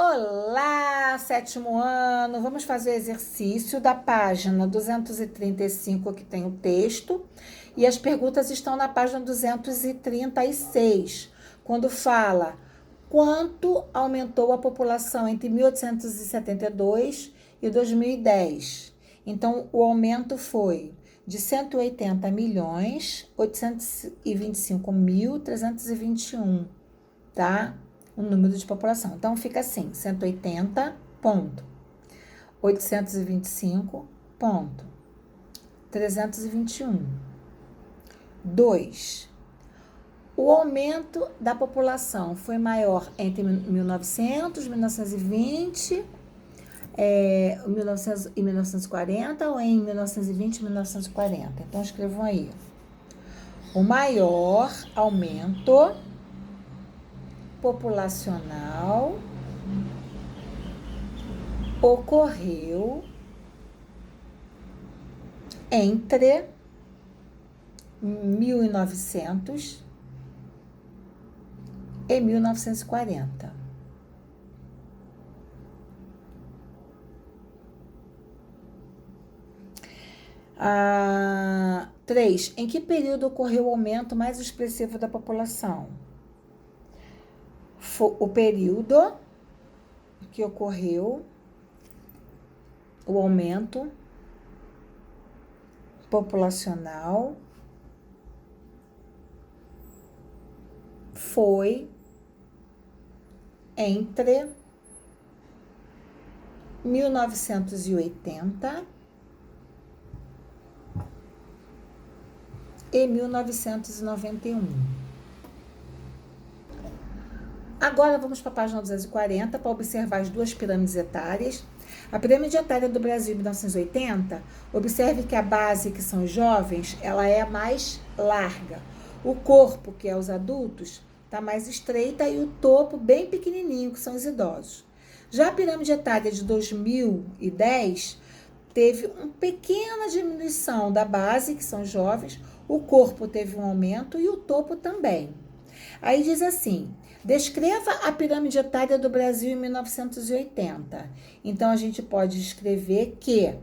Olá, sétimo ano! Vamos fazer o exercício da página 235, que tem o texto, e as perguntas estão na página 236, quando fala quanto aumentou a população entre 1872 e 2010. Então, o aumento foi de 180 milhões, 825.321, tá? O número de população. Então, fica assim, 180, ponto. 825, ponto. 321. 2. O aumento da população foi maior entre 1900, 1920, 1900 e 1940 ou em 1920 e 1940? Então, escrevam aí. O maior aumento populacional ocorreu entre 1900 e 1940. Ah, 3. Em que período ocorreu o aumento mais expressivo da população? O período que ocorreu o aumento populacional foi entre 1980 e 1991. Agora vamos para a página 240 para observar as duas pirâmides etárias. A pirâmide etária do Brasil em 1980, observe que a base, que são os jovens, ela é a mais larga. O corpo, que é os adultos, está mais estreita e o topo bem pequenininho, que são os idosos. Já a pirâmide etária de 2010 teve uma pequena diminuição da base, que são os jovens, o corpo teve um aumento e o topo também. Aí diz assim: descreva a pirâmide etária do Brasil em 1980. Então, a gente pode escrever que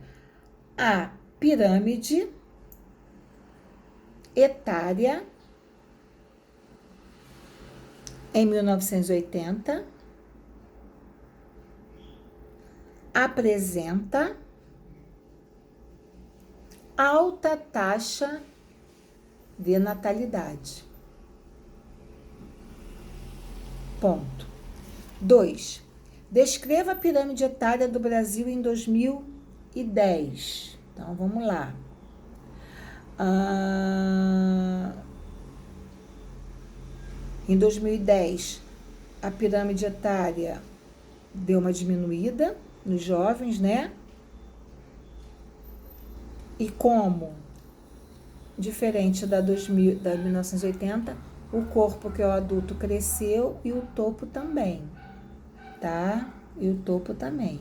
a pirâmide etária em 1980 apresenta alta taxa de natalidade. Ponto. 2. Descreva a pirâmide etária do Brasil em 2010. Então, vamos lá. Em 2010, a pirâmide etária deu uma diminuída nos jovens, né? E como, diferente da 1980, o corpo, que é o adulto, cresceu e o topo também, tá? E o topo também.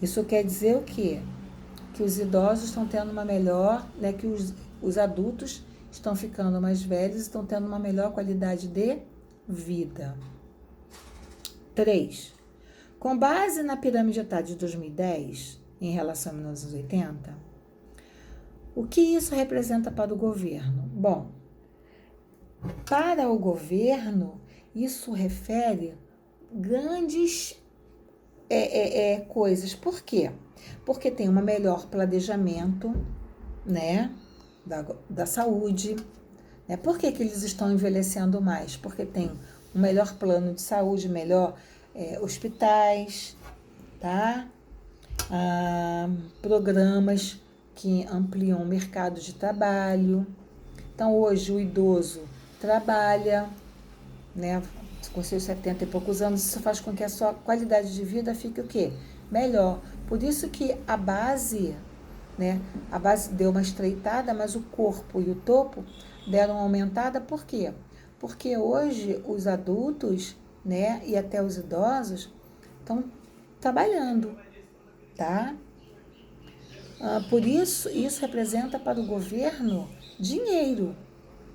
Isso quer dizer o quê? Que os idosos estão tendo uma melhor, né? Que os adultos estão ficando mais velhos, estão tendo uma melhor qualidade de vida. 3. Com base na pirâmide etária de 2010, em relação a 1980, o que isso representa para o governo? Bom, para o governo, isso refere grandes coisas. Por quê? Porque tem um melhor planejamento, né, da saúde. Né? Por que eles estão envelhecendo mais? Porque tem um melhor plano de saúde, melhor hospitais, tá? Programas que ampliam o mercado de trabalho. Então, hoje, o idoso trabalha, né, com seus 70 e poucos anos, isso faz com que a sua qualidade de vida fique o quê? Melhor. Por isso que a base, né, a base deu uma estreitada, mas o corpo e o topo deram uma aumentada. Por quê? Porque hoje os adultos, né, e até os idosos estão trabalhando, tá? Por isso, isso representa para o governo dinheiro,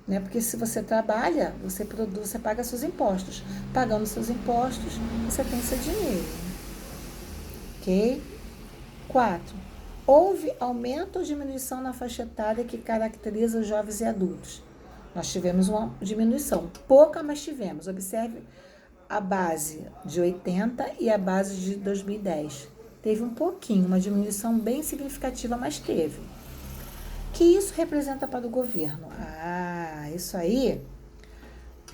né? Porque se você trabalha, você produz, você paga seus impostos. Pagando seus impostos, você tem seu dinheiro. Ok? 4. Houve aumento ou diminuição na faixa etária que caracteriza os jovens e adultos? Nós tivemos uma diminuição, pouca, mas tivemos. Observe a base de 80 e a base de 2010. Teve um pouquinho, uma diminuição bem significativa, mas teve. O que isso representa para o governo? Isso aí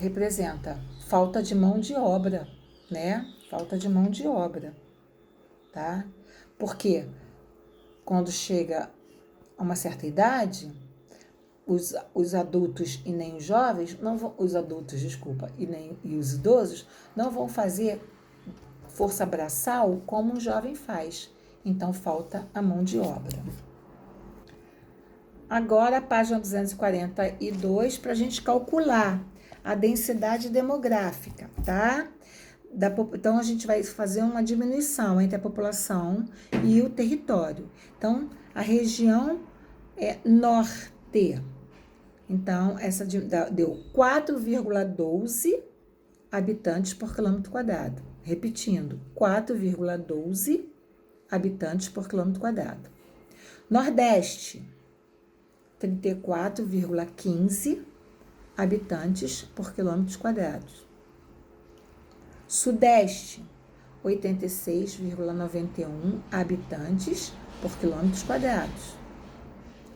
representa falta de mão de obra, né? Falta de mão de obra, tá? Porque quando chega a uma certa idade, os adultos e nem os jovens, não vão, os adultos, desculpa, e os idosos não vão fazer força braçal como um jovem faz. Então, falta a mão de obra. Agora, a página 242, para a gente calcular a densidade demográfica, tá? Então, a gente vai fazer uma diminuição entre a população e o território. Então, a região norte. Então, essa deu 4,12 habitantes por quilômetro quadrado. Repetindo, 4,12 habitantes por quilômetro quadrado. Nordeste, 34,15 habitantes por quilômetros quadrados. Sudeste, 86,91 habitantes por quilômetros quadrados.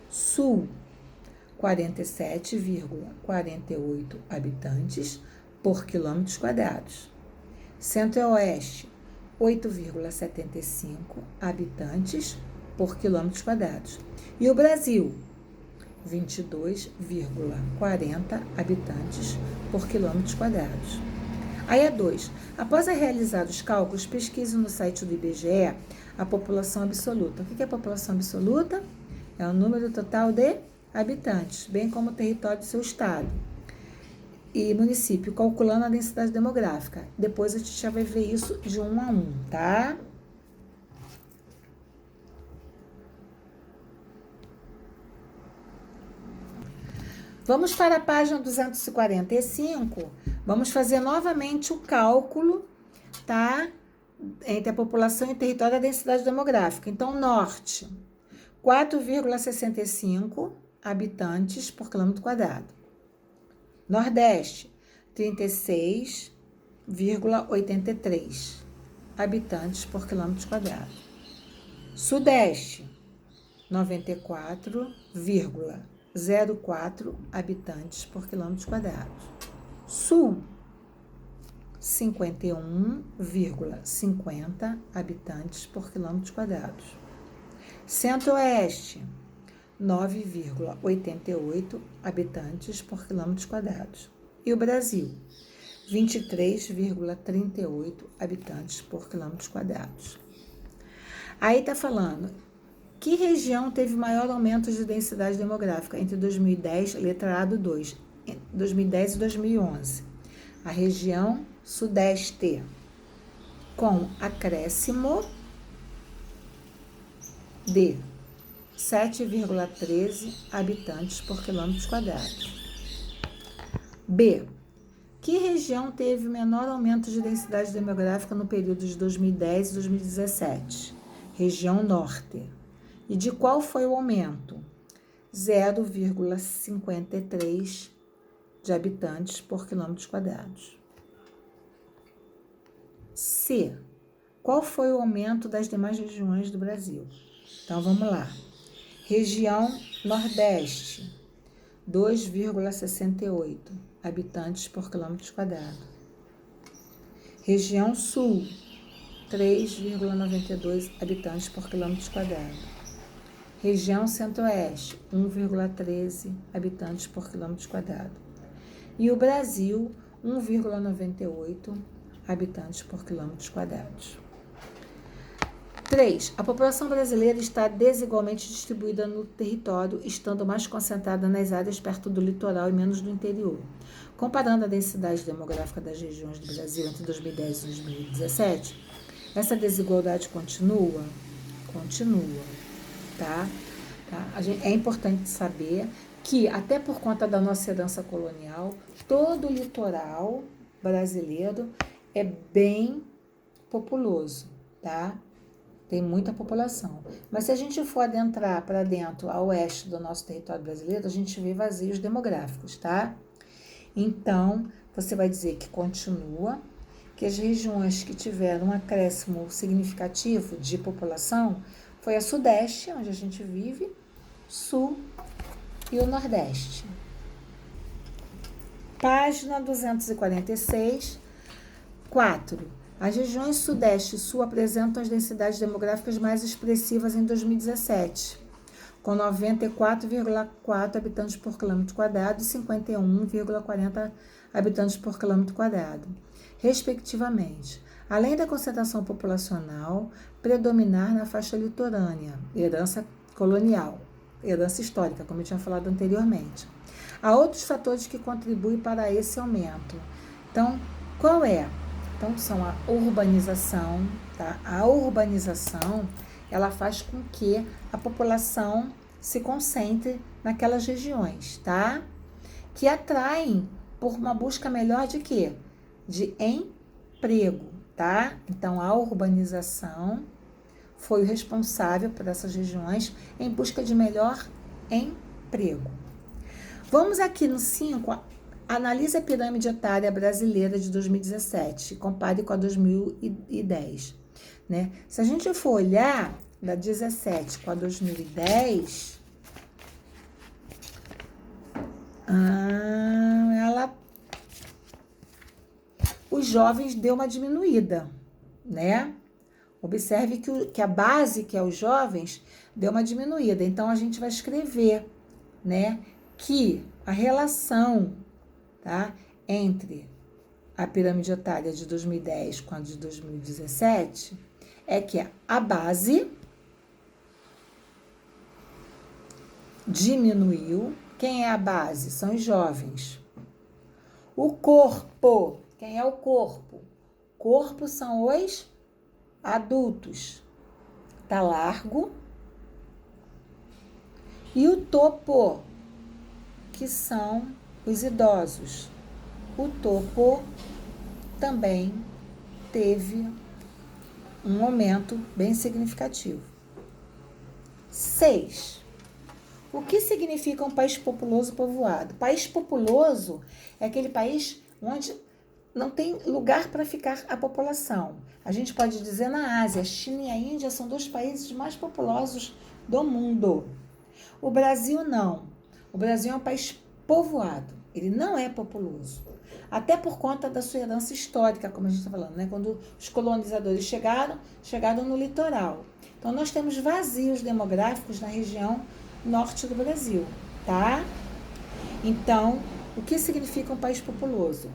Sul, 47,48 habitantes por quilômetros quadrados. Centro-Oeste, 8,75 habitantes por quilômetros quadrados. E o Brasil, 22,40 habitantes por quilômetros quadrados. Aí é 2. Após realizar os cálculos, pesquise no site do IBGE a população absoluta. O que é a população absoluta? É o número total de habitantes, bem como o território do seu estado e município, calculando a densidade demográfica. Depois a gente já vai ver isso de 1 a 1, tá? Vamos para a página 245. Vamos fazer novamente o cálculo, tá? Entre a população e o território da densidade demográfica. Então, norte, 4,65 habitantes por quilômetro quadrado. Nordeste, 36,83 habitantes por quilômetro quadrado. Sudeste, 94,04 habitantes por quilômetro quadrado. Sul, 51,50 habitantes por quilômetro quadrado. Centro-Oeste, 9,88 habitantes por quilômetros quadrados. E o Brasil, 23,38 habitantes por quilômetros quadrados. Aí tá falando, que região teve maior aumento de densidade demográfica entre 2010, letra A do 2, 2010 e 2011? A região Sudeste, com acréscimo de 7,13 habitantes por quilômetros quadrados. B. Que região teve menor aumento de densidade demográfica no período de 2010 e 2017? Região Norte. E de qual foi o aumento? 0,53 de habitantes por quilômetros quadrados. C. Qual foi o aumento das demais regiões do Brasil? Então, vamos lá. Região Nordeste, 2,68 habitantes por quilômetro quadrado. Região Sul, 3,92 habitantes por quilômetro quadrado. Região Centro-Oeste, 1,13 habitantes por quilômetro quadrado. E o Brasil, 1,98 habitantes por quilômetros quadrados. 3. A população brasileira está desigualmente distribuída no território, estando mais concentrada nas áreas perto do litoral e menos no interior. Comparando a densidade demográfica das regiões do Brasil entre 2010 e 2017, essa desigualdade continua? Continua, tá? É importante saber que, até por conta da nossa herança colonial, todo o litoral brasileiro é bem populoso, tá? Tem muita população. Mas se a gente for adentrar para dentro, a oeste do nosso território brasileiro, a gente vê vazios demográficos, tá? Então, você vai dizer que continua, que as regiões que tiveram um acréscimo significativo de população foi a Sudeste, onde a gente vive, Sul e o Nordeste. Página 246, 4. As regiões Sudeste e Sul apresentam as densidades demográficas mais expressivas em 2017, com 94,4 habitantes por quilômetro quadrado e 51,40 habitantes por quilômetro quadrado, respectivamente. Além da concentração populacional predominar na faixa litorânea, herança colonial, herança histórica, como eu tinha falado anteriormente. Há outros fatores que contribuem para esse aumento. Então, qual é? Então, são a urbanização, tá? A urbanização, ela faz com que a população se concentre naquelas regiões, tá? Que atraem por uma busca melhor de quê? De emprego, tá? Então, a urbanização foi o responsável por essas regiões em busca de melhor emprego. Vamos aqui no 5, analise a pirâmide etária brasileira de 2017 e compare com a 2010. Né? Se a gente for olhar da 17 com a 2010, os jovens deu uma diminuída, né? Observe que a base, que é os jovens, deu uma diminuída. Então, a gente vai escrever, né, que a relação, tá, entre a pirâmide etária de 2010 com a de 2017 é que a base diminuiu. Quem é a base? São os jovens. O corpo. Quem é o corpo? Corpo são os adultos. Tá largo. E o topo, que são os idosos. O topo também teve um aumento bem significativo. 6. O que significa um país populoso povoado? País populoso é aquele país onde não tem lugar para ficar a população. A gente pode dizer na Ásia, a China e a Índia são 2 países mais populosos do mundo. O Brasil não. O Brasil é um país povoado. Ele não é populoso. Até por conta da sua herança histórica, como a gente está falando, né? Quando os colonizadores chegaram no litoral. Então, nós temos vazios demográficos na região norte do Brasil, tá? Então, o que significa um país populoso?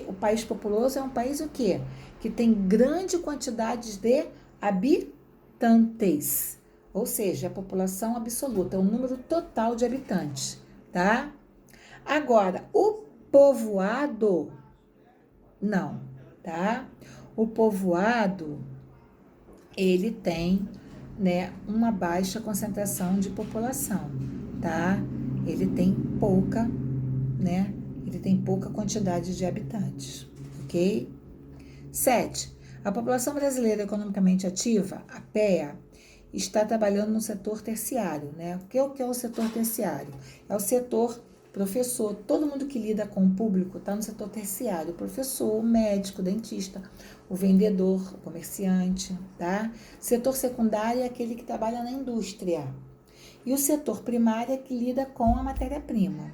O país populoso é um país o quê? Que tem grande quantidade de habitantes, ou seja, a população absoluta, é o número total de habitantes, tá? Agora, o povoado, não, tá? O povoado, ele tem, né, uma baixa concentração de população, tá? Ele tem pouca, né? Ele tem pouca quantidade de habitantes, ok? 7. A população brasileira economicamente ativa, a PEA, está trabalhando no setor terciário, né? O que é o setor terciário? É o setor professor, todo mundo que lida com o público está no setor terciário, o professor, o médico, o dentista, o vendedor, o comerciante, tá? Setor secundário é aquele que trabalha na indústria. E o setor primário é que lida com a matéria-prima.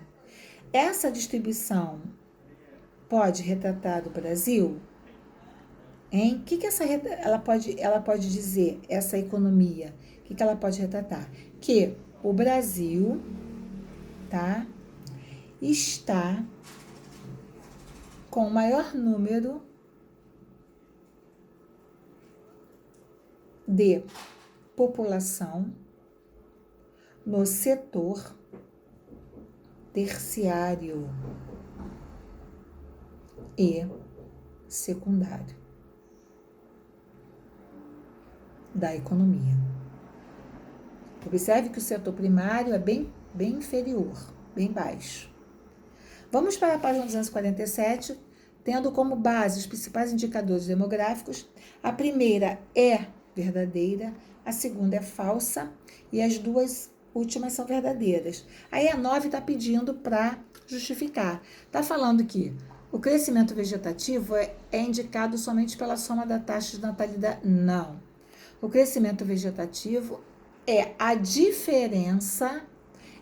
Essa distribuição pode retratar o Brasil? Hein? O que ela pode dizer, essa economia? O que ela pode retratar? Que o Brasil, tá, está com o maior número de população no setor terciário e secundário da economia. Observe que o setor primário é bem inferior, bem baixo. Vamos para a página 247, tendo como base os principais indicadores demográficos. A primeira é verdadeira, a segunda é falsa e as duas últimas são verdadeiras. Aí a 9 está pedindo para justificar. Está falando que o crescimento vegetativo é indicado somente pela soma da taxa de natalidade. Não. O crescimento vegetativo é a diferença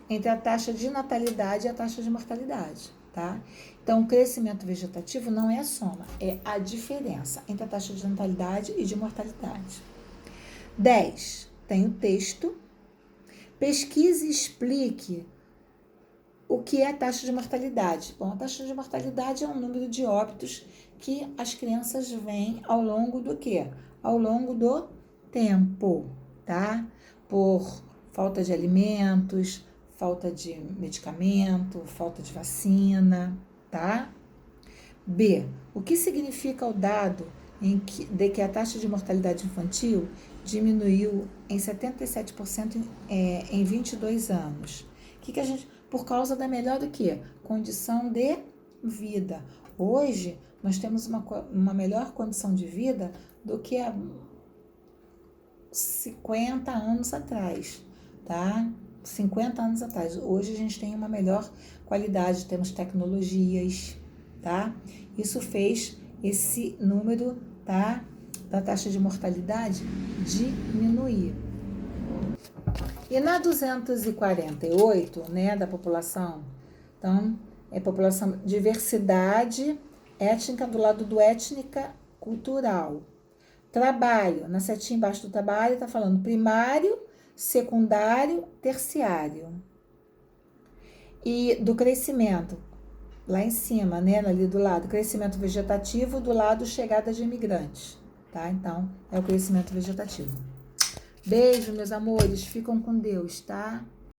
entre a taxa de natalidade e a taxa de mortalidade, tá? Então, o crescimento vegetativo não é a soma, é a diferença entre a taxa de natalidade e de mortalidade. 10. Tem o texto. Pesquise e explique o que é a taxa de mortalidade. Bom, a taxa de mortalidade é um número de óbitos que as crianças vêm ao longo do quê? Ao longo do tempo, tá? Por falta de alimentos, falta de medicamento, falta de vacina, tá? B. O que significa o dado de que a taxa de mortalidade infantil diminuiu em 77% em 22 anos? Que a gente, por causa da melhor do que? Condição de vida. Hoje, nós temos uma melhor condição de vida do que há 50 anos atrás, tá? 50 anos atrás. Hoje a gente tem uma melhor qualidade, temos tecnologias, tá? Isso fez esse número, tá, da taxa de mortalidade diminuir. E na 248, né, da população, então, é população, diversidade étnica do lado do étnica cultural. Trabalho, na setinha embaixo do trabalho, está falando primário, secundário, terciário. E do crescimento, lá em cima, né, ali do lado, crescimento vegetativo, do lado chegada de imigrantes, tá? Então, é o crescimento vegetativo. Beijo, meus amores, ficam com Deus, tá?